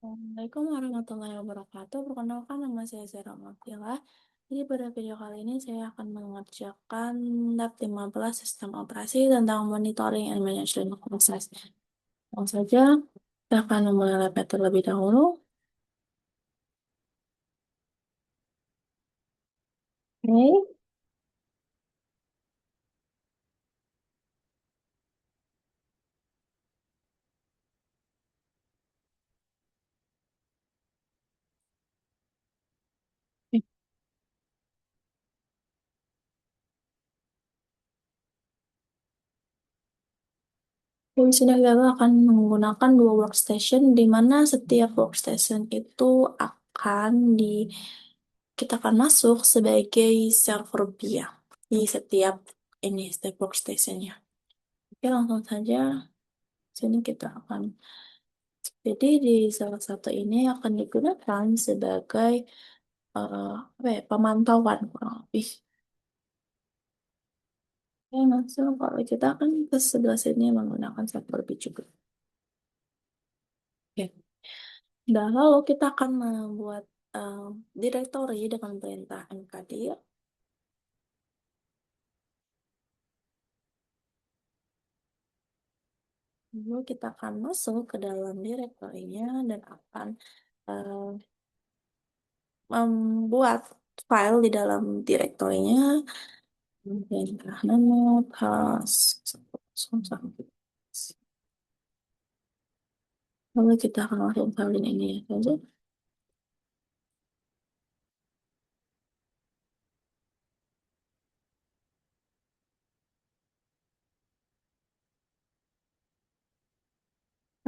Assalamualaikum warahmatullahi wabarakatuh. Perkenalkan nama saya Zara Mafila. Jadi pada video kali ini saya akan mengerjakan lab 15 sistem operasi tentang monitoring and management proses. Langsung saja, kita akan memulai labnya terlebih dahulu. Oke. Di sini kita akan menggunakan dua workstation, di mana setiap workstation itu akan kita akan masuk sebagai server BIA di setiap workstationnya. Oke, langsung saja. Sini kita akan, jadi di salah satu ini akan digunakan sebagai apa ya, pemantauan kurang lebih. Ya, langsung kalau kita akan ke sebelah sini menggunakan server B juga. Oke. Dan lalu kita akan membuat eh, directory dengan perintah mkdir. Lalu kita akan masuk ke dalam directory-nya dan akan eh, membuat file di dalam directory-nya. Perintah nama pas. Lalu kita akan langsung salin ini ya saja.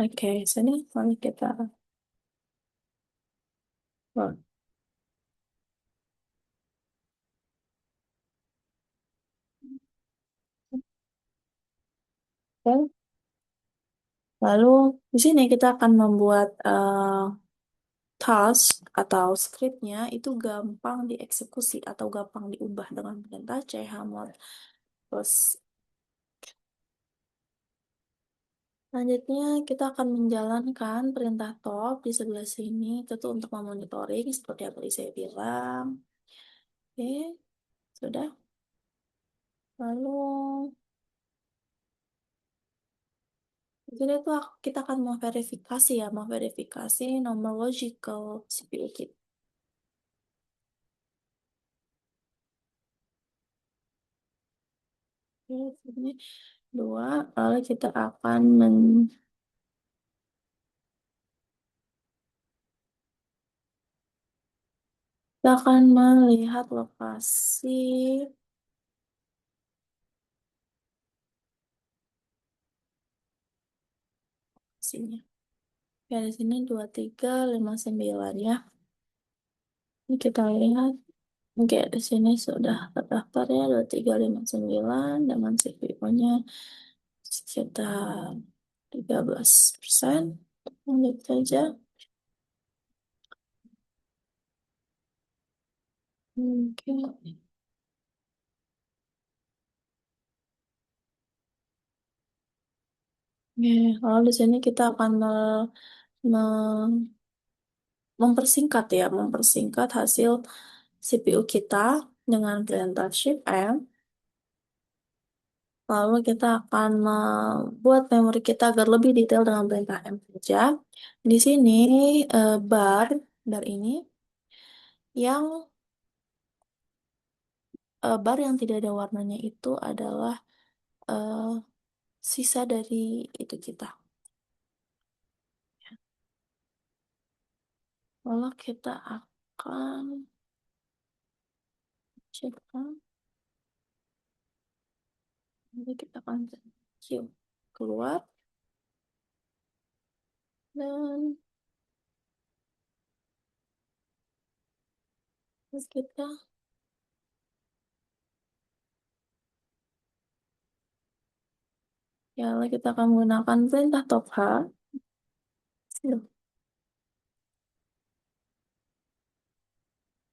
Oke, sini lalu kita oh, oke. Lalu di sini kita akan membuat task atau scriptnya itu gampang dieksekusi atau gampang diubah dengan perintah chmod plus. Selanjutnya kita akan menjalankan perintah top di sebelah sini itu untuk memonitoring seperti yang tadi saya bilang. Oke, sudah. Lalu di sini tuh kita akan memverifikasi ya, memverifikasi nomor logical CPU kita. Oke, sini dua. Lalu kita akan kita akan melihat lokasi sini. Ya, di sini 2359 ya. Ini kita lihat. Oke, di sini sudah terdaftar ya 2359 dengan CPU-nya sekitar 13%. Lanjut saja. Oke. Oke, lalu di sini kita akan me- mempersingkat ya, mempersingkat hasil CPU kita dengan perintah Shift M. Lalu kita akan membuat memori kita agar lebih detail dengan perintah M saja. Di sini bar ini yang bar yang tidak ada warnanya itu adalah eh, sisa dari itu kita. Lalu kita akan cek, nanti kita akan Q keluar dan terus kita ya lalu kita akan menggunakan perintah top H.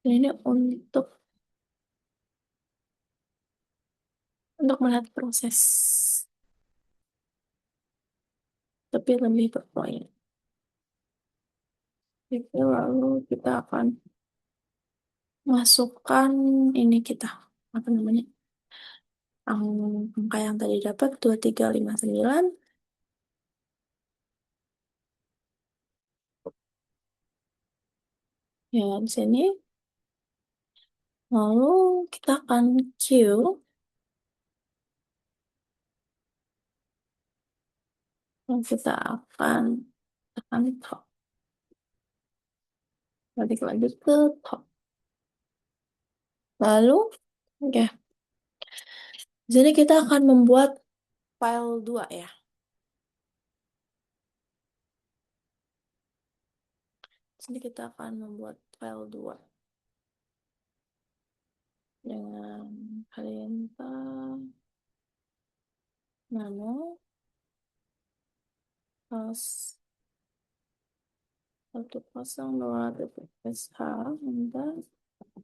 Ini untuk melihat proses tapi lebih berpoin. Oke, lalu kita akan masukkan ini kita, apa namanya, angka yang tadi dapat 2359. Ya, di sini. Lalu kita akan Q, dan kita akan tekan top. Balik lagi ke top. Lalu, oke. Di sini kita akan membuat file 2 ya. Di sini kita akan membuat file 2 dengan Kalienta Nano plus 10.2.sh.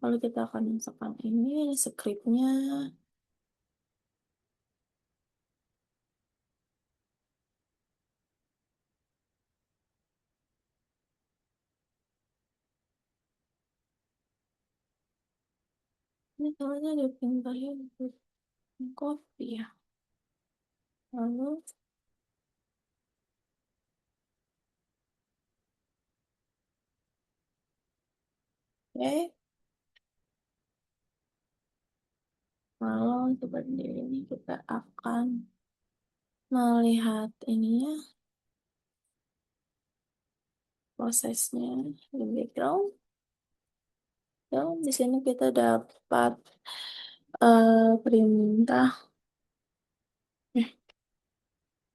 Lalu kita akan masukkan ini scriptnya. Ini soalnya dipindahin ke copy ya. Lalu, oke. Kalau seperti ini kita akan melihat ininya, prosesnya di background. Dan di sini kita dapat perintah.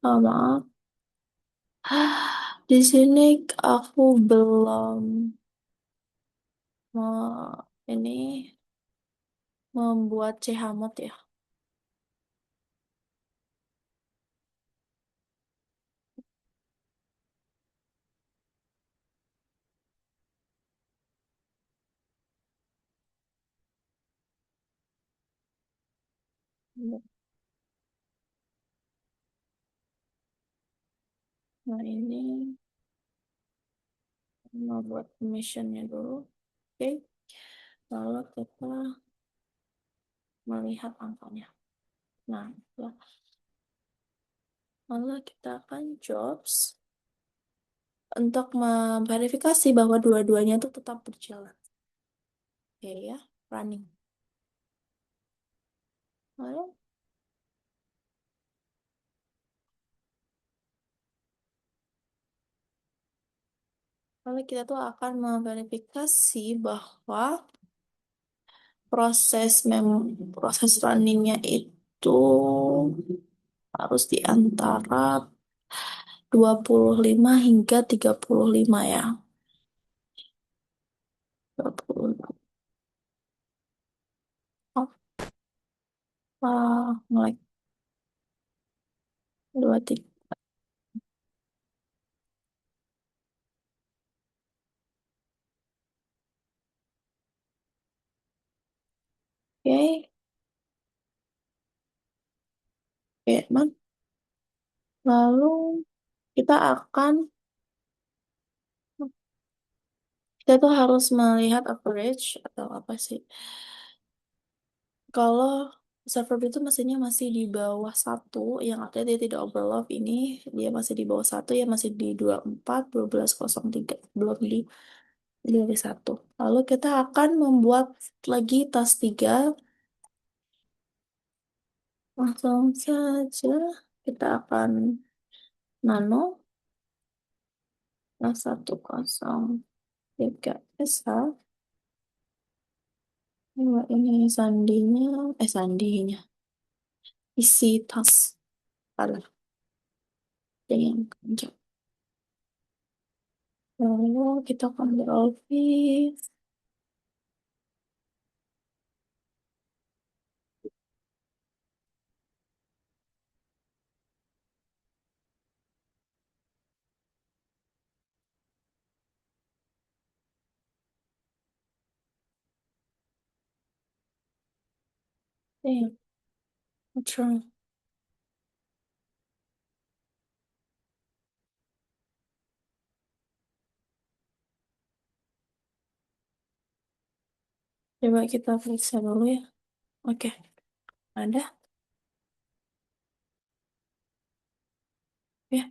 Maaf. Di sini aku belum mau ini membuat chmod ya. Nah ini mau buat missionnya dulu. Oke. Lalu kita melihat angkanya. Nah, lalu kita akan jobs untuk memverifikasi bahwa dua-duanya itu tetap berjalan. Oke ya, running. Lalu, lalu kita tuh akan memverifikasi bahwa proses runningnya itu harus di antara 25 hingga 35 ya. 20. Apa ngelek 23. Oke, oke, man. Lalu kita akan kita tuh harus melihat average atau apa sih? Kalau server itu mesinnya masih di bawah satu, yang artinya dia tidak overload ini, dia masih di bawah satu, ya masih di 24, 12.03, belum di satu. Lalu kita akan membuat lagi tas 3, langsung saja kita akan nano S103 SH. Ini sandinya, isi tas, salah, yang kencang. Lalu kita Ctrl V. Damn, what's wrong? Coba kita periksa dulu ya. Oke, ada. Ya.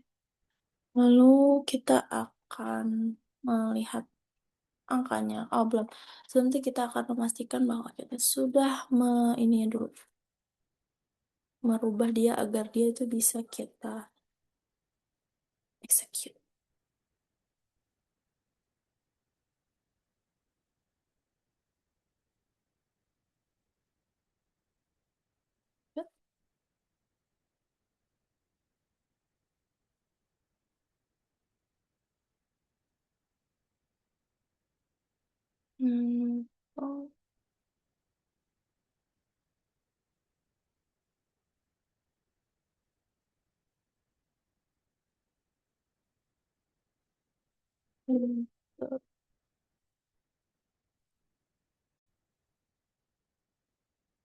Lalu kita akan melihat angkanya. Oh, belum. Nanti kita akan memastikan bahwa kita sudah ini dulu, merubah dia agar dia itu bisa kita execute. Ya. Hmm. Oh, hmm.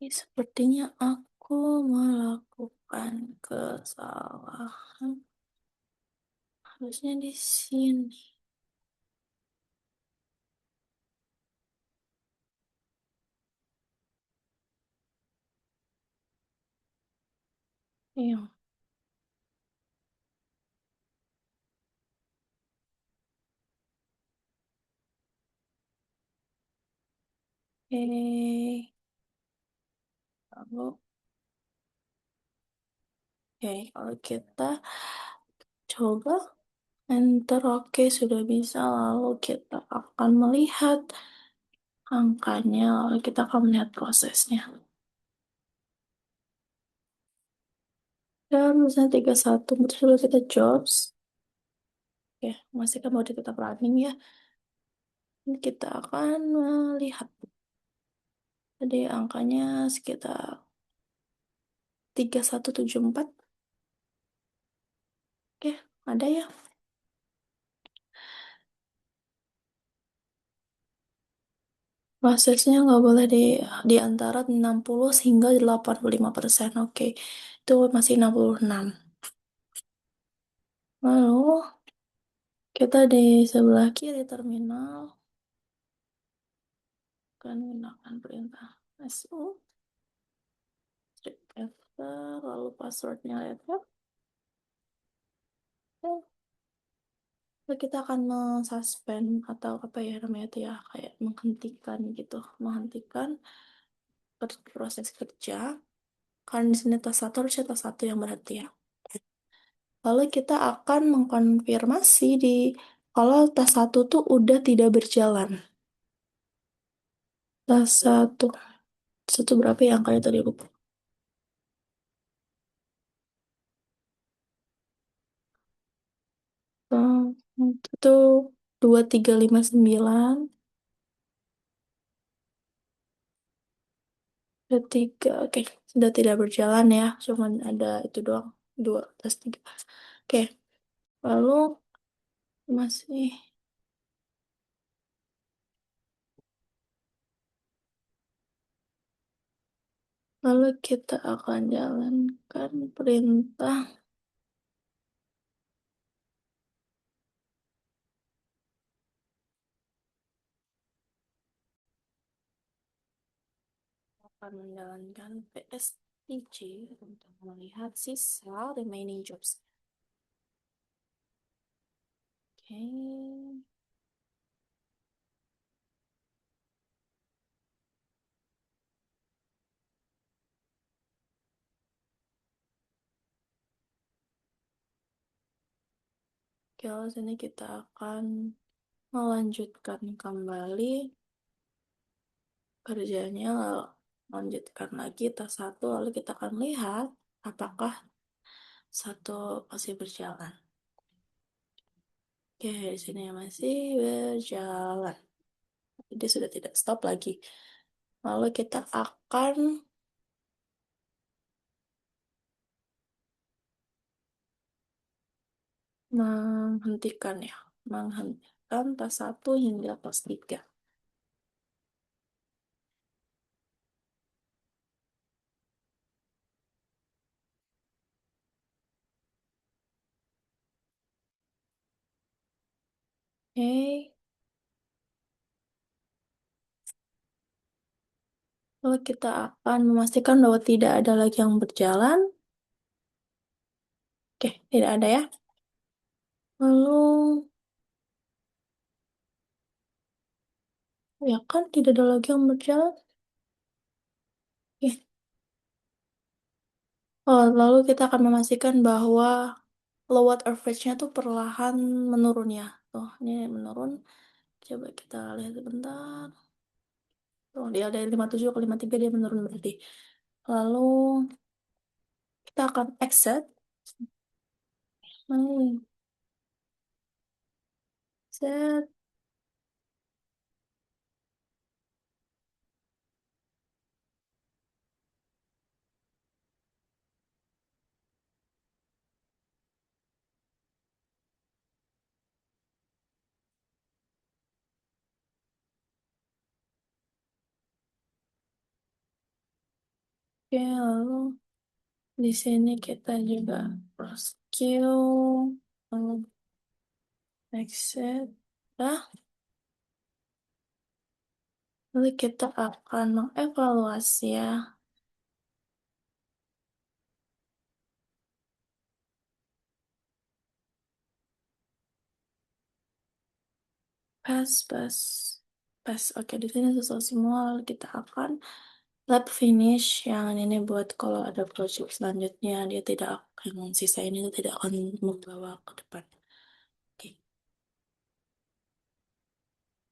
Ini sepertinya aku melakukan kesalahan. Harusnya di sini. Iya. Oke. Lalu, oke, kalau kita coba enter, oke, sudah bisa. Lalu kita akan melihat angkanya, lalu kita akan melihat prosesnya. Dan misalnya 31, terus dulu kita jobs. Oke, masih kan mau tetap running ya. Ini kita akan melihat. Jadi angkanya sekitar 3174. Oke, ada ya. Prosesnya nggak boleh di antara 60 hingga 85%. Oke, itu masih 66. Lalu kita di sebelah kiri terminal akan menggunakan perintah su strip enter, lalu passwordnya lihat. Lalu kita akan mensuspend atau apa ya namanya itu ya, kayak menghentikan gitu, menghentikan proses kerja. Karena di sini tas satu harusnya tas satu yang berarti ya. Lalu kita akan mengkonfirmasi di kalau tas satu tuh udah tidak berjalan. Tas satu, satu berapa ya angkanya tadi lupa. Hmm, itu 2359, 23, oke, sudah tidak berjalan ya, cuman ada itu doang, dua tas tiga. Oke, lalu masih, lalu kita akan jalankan perintah akan menjalankan PSTJ untuk melihat sisa remaining jobs. Oke, kalau sini kita akan melanjutkan kembali kerjanya, lalu lanjutkan lagi tas satu, lalu kita akan lihat apakah satu masih berjalan. Oke, di sini masih berjalan. Jadi sudah tidak stop lagi. Lalu kita akan menghentikan ya, menghentikan tas satu hingga tas tiga. Oke, Lalu kita akan memastikan bahwa tidak ada lagi yang berjalan. Oke, tidak ada ya. Lalu, ya kan tidak ada lagi yang berjalan. Oke. Oh, lalu kita akan memastikan bahwa load average-nya tuh perlahan menurun ya. Tuh, ini menurun. Coba kita lihat sebentar. Oh, dia dari 57 ke 53 dia menurun berarti. Lalu kita akan exit. Hmm, set. Oke, lalu di sini kita juga rescue. Lalu exit. Nah, nanti kita akan mengevaluasi ya. Pas, pas, pas. Oke, di sini sesuai semua. Lalu kita akan lab finish yang ini buat kalau ada project selanjutnya dia tidak yang sisa ini tidak akan membawa ke depan. Oke,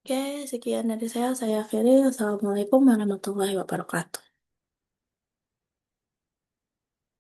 Oke, sekian dari saya. Saya akhiri. Assalamualaikum warahmatullahi wabarakatuh.